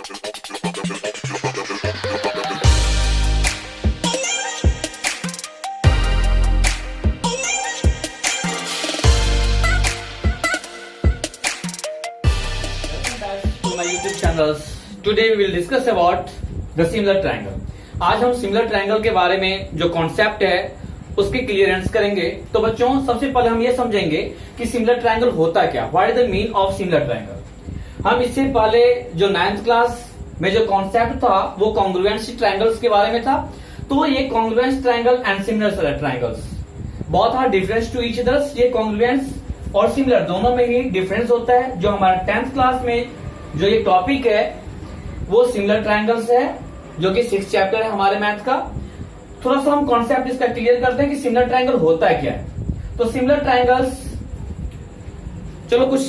my YouTube channels. Today we will discuss about the similar triangle. आज हम similar triangle के बारे में जो कॉन्सेप्ट है उसकी क्लियरेंस करेंगे। तो बच्चों सबसे पहले हम ये समझेंगे कि सिमिलर ट्रायंगल होता क्या, what is the mean of similar triangle. हम इससे पहले जो 9th क्लास में जो कॉन्सेप्ट था वो कॉन्ग्रुएंस ट्रायंगल्स के बारे में था। तो ये congruence triangle and similar triangles बहुत are difference to each others. ये कॉन्ग्रुएंस और सिमिलर दोनों में ही डिफरेंस होता है। जो हमारा 10th क्लास में जो ये टॉपिक है वो सिमिलर ट्रायंगल्स है, जो कि 6th चैप्टर है हमारे मैथ का। थोड़ा सा हम कॉन्सेप्ट इसका क्लियर करते हैं कि सिमिलर ट्रायंगल होता है क्या है। तो सिमिलर ट्रायंगल्स, चलो कुछ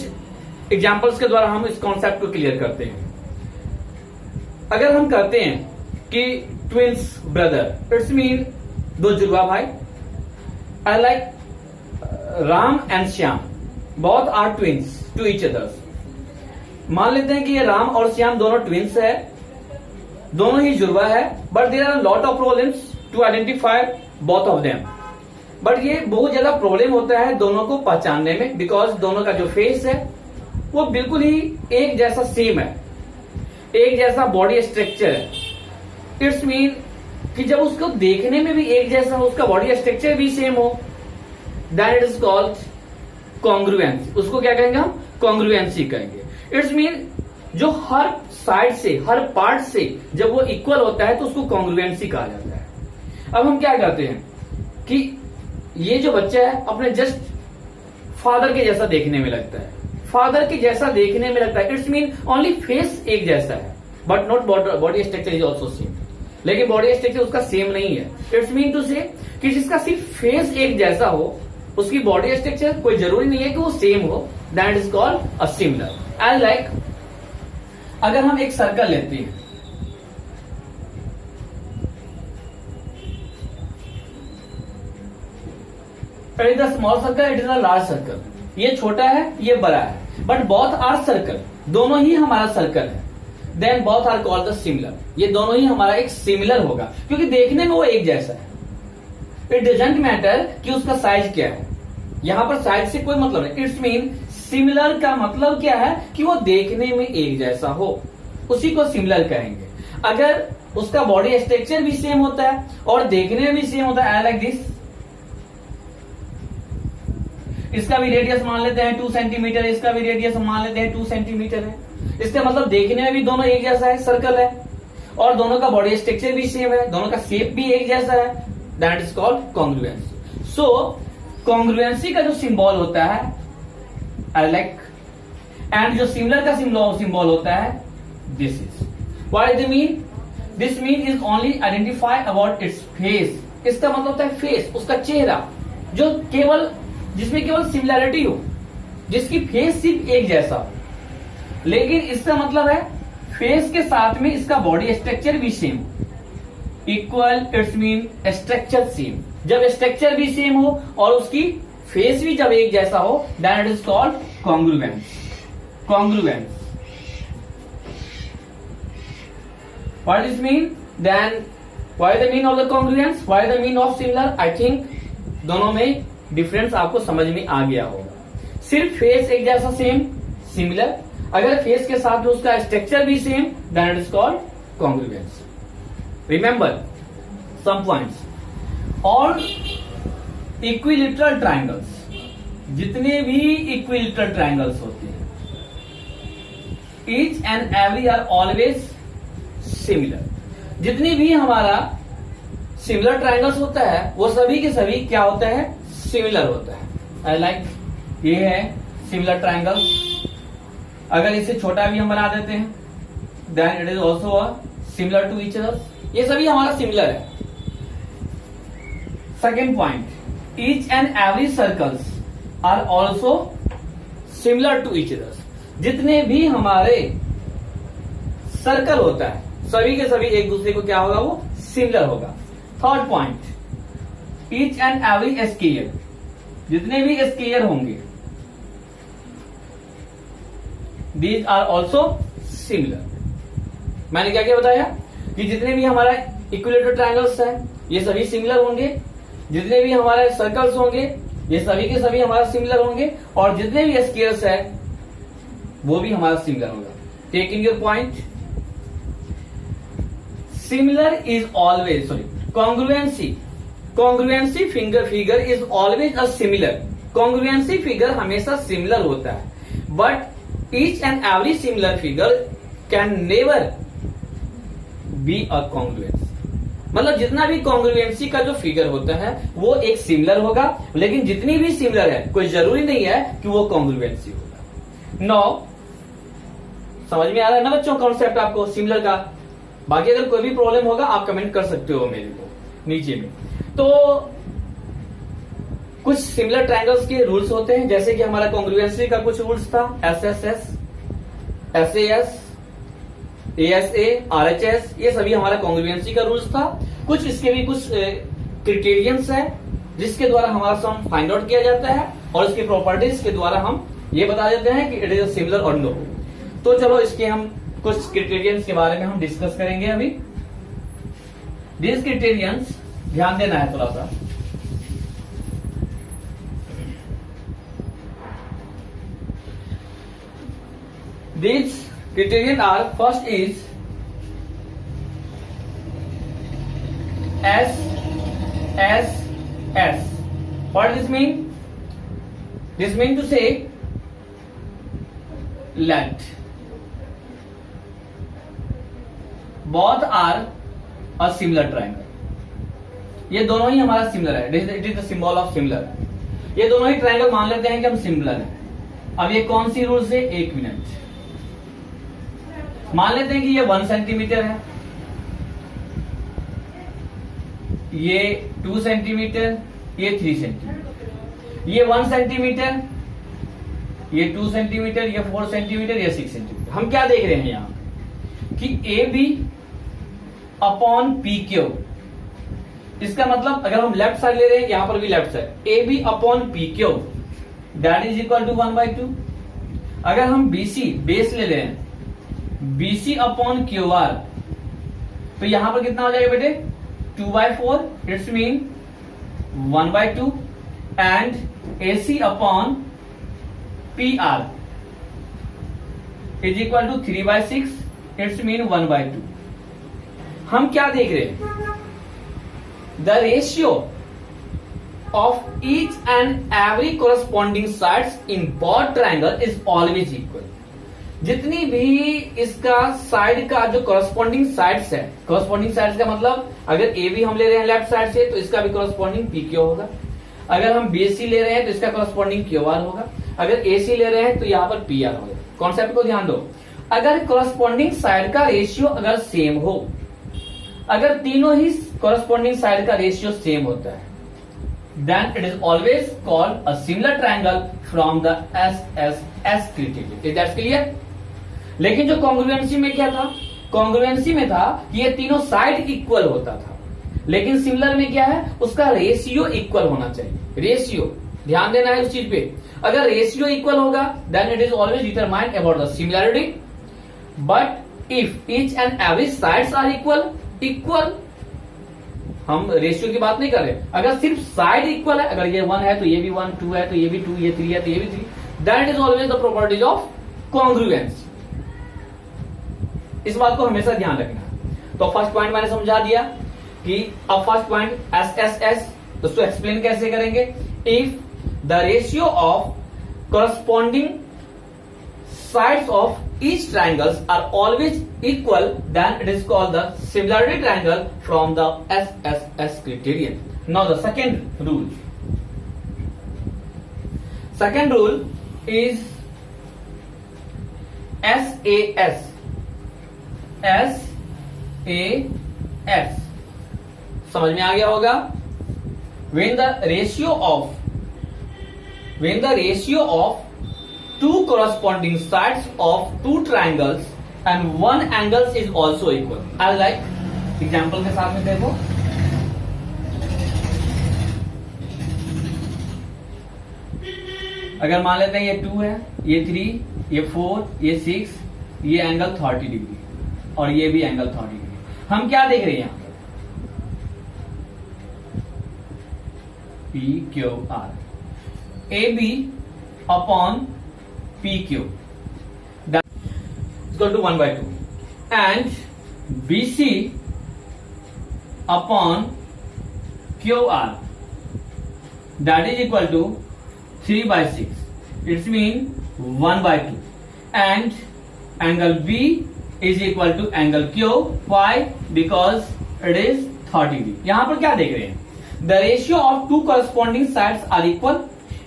एग्जांपल्स के द्वारा हम इस कॉन्सेप्ट को क्लियर करते हैं। अगर हम कहते हैं कि ट्विंस ब्रदर, इट्स मीन दो जुड़वा भाई। I like Ram and Shyam, both are twins to each others. मान लेते हैं कि ये राम और श्याम दोनों ट्विंस है, दोनों ही जुड़वा है, but there are lot of problems to identify both of them. But ये बहुत ज्यादा प्रॉब्लम होता है दोनों को पहचानने में, बिकॉज दोनों का जो फेस है वो बिल्कुल ही एक जैसा सेम है, एक जैसा बॉडी स्ट्रक्चर है। इट्स मीन कि जब उसको देखने में भी एक जैसा हो, उसका बॉडी स्ट्रक्चर भी सेम हो, that it is called congruence. उसको क्या कहेंगे हम? कॉन्ग्रुएंसी कहेंगे। इट्स मीन जो हर साइड से, हर पार्ट से जब वो इक्वल होता है तो उसको कॉन्ग्रुएंसी कहा जाता है। अब हम क्या करते हैं कि ये जो बच्चा है अपने जस्ट फादर के जैसा देखने में लगता है, फादर के जैसा देखने में लगता है। इट्स मीन ओनली फेस एक जैसा है, but not body structure is also same. लेकिन बॉडी स्ट्रक्चर उसका सेम नहीं है। इट्स मीन टू से कि जिसका सिर्फ फेस एक जैसा हो, उसकी बॉडी स्ट्रक्चर कोई जरूरी नहीं है कि वो सेम हो, that is called a similar. And like अगर हम एक सर्कल लेते हैं, it is a small circle, it is a large circle. ये छोटा है, ये बड़ा है, बट बोथ आर सर्कल, दोनों ही हमारा सर्कल है। Then both are called the similar. ये दोनों ही हमारा एक सिमिलर होगा क्योंकि देखने में वो एक जैसा है। इट डजंट मैटर कि उसका साइज क्या है, यहां पर साइज से कोई मतलब नहीं। इट्स मीन सिमिलर का मतलब क्या है कि वो देखने में एक जैसा हो, उसी को सिमिलर कहेंगे। अगर उसका बॉडी स्ट्रक्चर भी सेम होता है और देखने में भी सेम होता है, आई लाइक दिस, इसका भी रेडियस मान लेते हैं 2 सेंटीमीटर, इसका भी रेडियस मान लेते हैं 2 सेंटीमीटर है। इसका मतलब देखने में भी दोनों एक जैसा है, सर्कल है, और दोनों का बॉडी स्ट्रक्चर भी सेम है, दोनों का शेप भी एक जैसा है, that is called congruency. So congruency का जो सिंबल होता है आई लाइक, एंड जो सिमिलर का सिंबल होता है this is. What is the mean? This mean is only identify about its face. इसका मतलब होता है फेस, उसका चेहरा, जो केवल जिसमें केवल सिमिलैरिटी हो, जिसकी फेस सिर्फ एक जैसा हो। लेकिन इसका मतलब है फेस के साथ में इसका बॉडी स्ट्रक्चर भी same, equal. It's mean structure same. जब स्ट्रक्चर भी सेम हो और उसकी फेस भी जब एक जैसा हो, that is called congruence. Congruence. What is mean? Then what is the mean of the congruence, what is the mean of similar? I think दोनों में डिफरेंस आपको समझ में आ गया होगा। सिर्फ फेस एक जैसा सेम, सिमिलर। अगर फेस के साथ में उसका स्ट्रक्चर भी same, that is called congruence. Remember some points. और इक्विलेटरल ट्रायंगल्स, जितने भी इक्विलेटरल ट्रायंगल्स होते हैं, each and every are always similar. जितनी भी हमारा सिमिलर ट्रायंगल्स होता है वो सभी के सभी क्या होता है? सिमिलर होता है। आई लाइक ये है सिमिलर ट्रायंगल। अगर इसे छोटा भी हम बना देते हैं, then it is also similar to each other. ये सभी हमारा सिमिलर है। Second point, each and every circles are also similar to each other. जितने भी हमारे सर्कल होता है सभी के सभी एक दूसरे को क्या होगा? वो सिमिलर होगा। Third point, each and every square, जितने भी स्केयर होंगे, दीज आर ऑल्सो सिमिलर। मैंने क्या क्या बताया कि जितने भी हमारा इक्विलेटरल ट्रायंगल्स है ये सभी सिमिलर होंगे, जितने भी हमारे सर्कल्स होंगे ये सभी के सभी हमारा सिमिलर होंगे, और जितने भी स्क्वायर्स है वो भी हमारा सिमिलर होगा। Taking your point, similar is always congruency figure is always a similar. Congruency figure हमेशा सिमिलर होता है, but each and every similar figure can never be a congruence. मतलब जितना भी कॉन्ग्रुएंसी का जो फिगर होता है वो एक सिमिलर होगा, लेकिन जितनी भी सिमिलर है कोई जरूरी नहीं है कि वो कॉन्ग्रुएंसी होगा। नौ समझ में आ रहा है ना बच्चों कॉन्सेप्ट आपको सिमिलर का? बाकी अगर कोई भी प्रॉब्लम होगा आप कमेंट कर सकते हो मेरे को नीचे में। तो कुछ सिमिलर ट्रायंगल्स के रूल्स होते हैं, जैसे कि हमारा कॉन्ग्रुएंसी का कुछ रूल्स था, SSS, SAS, ASA, RHS, ये सभी हमारा कॉन्ग्रुएंसी का रूल्स था। कुछ इसके भी कुछ क्रिटेरियंस है जिसके द्वारा हमारा सम फाइंड आउट किया जाता है, और इसके प्रॉपर्टीज के द्वारा हम ये बता देते हैं कि इट इज सिमिलर और नो। तो चलो इसके हम कुछ क्रिटेरियंस के बारे में हम डिस्कस करेंगे अभी। दिस क्रिटेरियंस ध्यान देना है थोड़ा सा। These criterion are, first is SSS. What does this mean? This means to say let both are a similar triangle. ये दोनों ही हमारा सिमिलर है, it is the symbol of similar. ये दोनों ही ट्रायंगल मान लेते हैं कि हम सिमिलर हैं। अब ये कौन सी रूल से, एक मिनट, मान लेते हैं कि ये 1 सेंटीमीटर है, ये 2 सेंटीमीटर, ये 3 सेंटीमीटर, ये 1 सेंटीमीटर, ये 2 सेंटीमीटर, ये 4 सेंटीमीटर, ये 6 सेंटीमीटर। हम क्या देख रहे हैं यहां कि A B upon P Q, इसका मतलब अगर हम लेफ्ट साइड ले रहे हैं यहां पर भी left side, A B upon P Q that is equal to 1/2। अगर हम बीसी बेस ले रहे हैं, बीसी अपॉन क्यू आर, तो यहां पर कितना हो जाएगा बेटे, 2/4, it's mean 1/2, and AC upon P R is equal to 3/6, it's mean 1/2। हम क्या देख रहे हैं, the ratio of each and every corresponding sides in both triangle is always equal. जितनी भी इसका साइड का जो कोरस्पॉन्डिंग साइड्स है, कोरस्पॉन्डिंग साइड्स का मतलब अगर ए बी हम ले रहे हैं लेफ्ट साइड से तो इसका भी कोरस्पॉन्डिंग पी क्यू होगा, अगर हम बी सी ले रहे हैं तो इसका कोरस्पॉन्डिंग क्यू आर होगा, अगर ए सी ले रहे हैं तो यहां पर पी आर होगा। कॉन्सेप्ट को ध्यान दो, अगर कोरस्पॉन्डिंग साइड का रेशियो अगर सेम हो, अगर तीनों ही कोरस्पॉन्डिंग साइड का रेशियो सेम होता है, then it is always called a similar triangle from the SSS criterion. Is that clear? लेकिन जो कॉन्ग्रुएंसी में क्या था, कॉन्ग्रुएंसी में था कि ये तीनों साइड इक्वल होता था, लेकिन सिमिलर में क्या है, उसका रेशियो इक्वल होना चाहिए। रेशियो ध्यान देना है उस चीज पे, अगर रेशियो इक्वल होगा then it is always determined about the similarity, but if each and every sides are equal, हम रेशियो की बात नहीं कर रहे, अगर सिर्फ साइड इक्वल है, अगर ये 1 है तो ये भी 1, 2 है तो ये भी 2, ये 3 है तो ये भी 3, that is always the properties of congruence. इस बात को हमेशा ध्यान रखना है। तो फर्स्ट पॉइंट मैंने समझा दिया कि अब फर्स्ट पॉइंट SSS, दोस्तों एक्सप्लेन कैसे करेंगे, if the ratio of corresponding sides of each triangles are always equal, then it is called the similarity triangle from the SSS criterion. Now the second rule. Second rule is SAS. SAS. समझ में आ गया होगा? When the ratio of two corresponding sides of two triangles and one angle is also equal. I like example के साथ में देखो, अगर मान लेते हैं ये 2 है, ये 3, ये 4, ये 6, ये एंगल 30 डिग्री, और ये भी एंगल 30 डिग्री। हम क्या देख रहे हैं यहां पर, P Q R, A B upon P Q equal to 1/2 and B C upon Q R that is equal to 3/6. It's mean 1/2 and angle B is equal to angle Q. Why? Because it is 30 degree. यहाँ पर क्या देख रहे हैं, the ratio of two corresponding sides are equal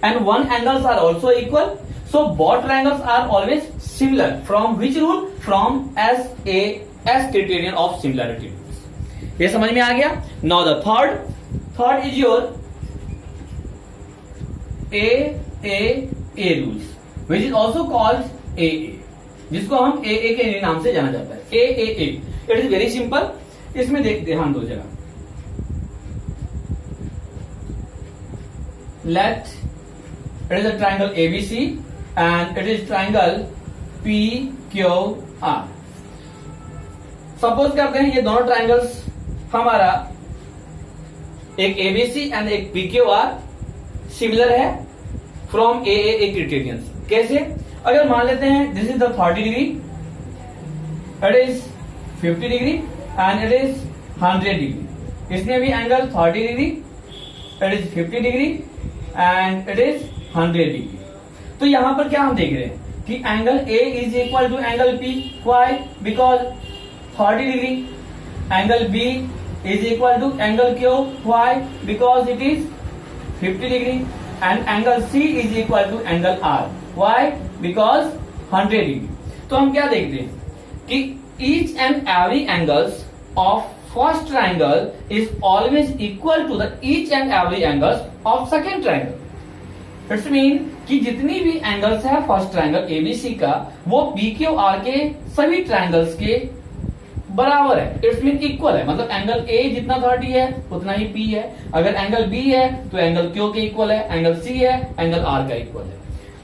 and one angles are also equal. So both triangles are always similar. From which rule? From as criterion of similarity. ये समझ में आ गया. Now the third is your AAA rules, which is also called AA, जिसको हम AA के नाम से जाना जाता है. AAA, it is very simple. इसमें देखते हैं हम दो जगह. Let it is a triangle ABC and it is triangle PQR. Suppose करते हैं ये दोनों ट्राइंगल्स हमारा एक ABC एंड एक PQR सिमिलर है फ्रॉम AAA क्रिटेरियंस. कैसे? अगर मान लेते हैं this is the 30 degree, it is 50 degree and it is 100 degree. इसमें भी angle 30 degree, it is 50 degree and it is 100 degree. तो यहां पर क्या हम देख रहे हैं कि angle A is equal to angle P. Why? Because 30 degree. Angle B is equal to angle Q. Why? Because it is 50 degree and angle C is equal to angle R. Why? Because 100 degree. तो हम क्या देखते हैं कि each and every angles of first triangle is always equal to the each and every angles of second triangle. It's mean कि जितनी भी angles है फर्स्ट ट्राइंगल ABC का वो PQR के सभी ट्राइंगल्स के बराबर है. इट्स मीन इक्वल है. मतलब एंगल A जितना 30 है उतना ही P है. अगर एंगल B है तो एंगल Q के इक्वल है, एंगल C है एंगल R का इक्वल है.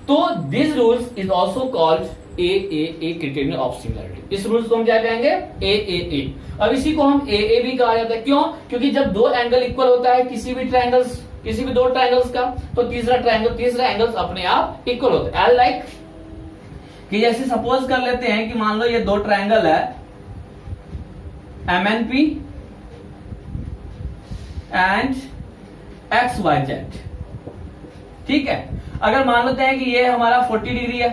तो this rules is also called AAA criterion of similarity. इस रूल्स को हम क्या कहेंगे? AAA. अब इसी को हम AA भी कहा जाता है. क्यों? क्योंकि जब दो एंगल इक्वल होता है किसी भी दो ट्राइंगल्स का तो तीसरा एंगल्स अपने आप इक्वल होता है. लाइक कि जैसे सपोज कर लेते हैं कि मान लो ये दो ट्राइंगल है MNP एंड XYZ. ठीक है. अगर मान लेते हैं कि ये हमारा 40 डिग्री है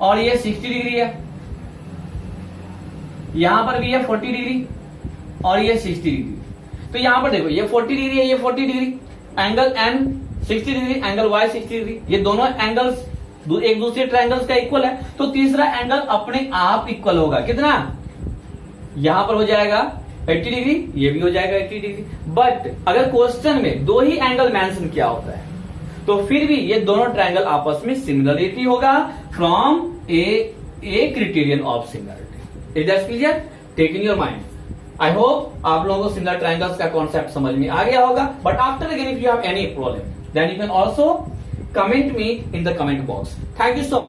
और ये 60 डिग्री है, यहां पर भी है 40 डिग्री और ये 60 डिग्री. तो यहां पर देखो ये 40 डिग्री है, ये 40 degree, angle N 60 degree, angle Y 60 degree. ये दोनों एंगल्स एक दूसरे ट्राइंगल्स का इक्वल है. तो तीसरा एंगल अपने आप इक्वल होगा. कितना? यहां पर हो जाएगा 80 डिग्री, ये भी हो जाएगा 80 डिग्री. बट अगर क्वेश्चन में दो ही एंगल मेंशन किया होता है तो फिर भी ये दोनों ट्राइंगल आपस में सिमिलरिटी होगा from A criterion of similarity. Is that clear? Take in your mind. I hope आप लोगों को सिमिलर ट्राइंगल्स का कॉन्सेप्ट समझ में आ गया होगा. But after again if you have any problem then you can also comment me in the comment box. Thank you so much.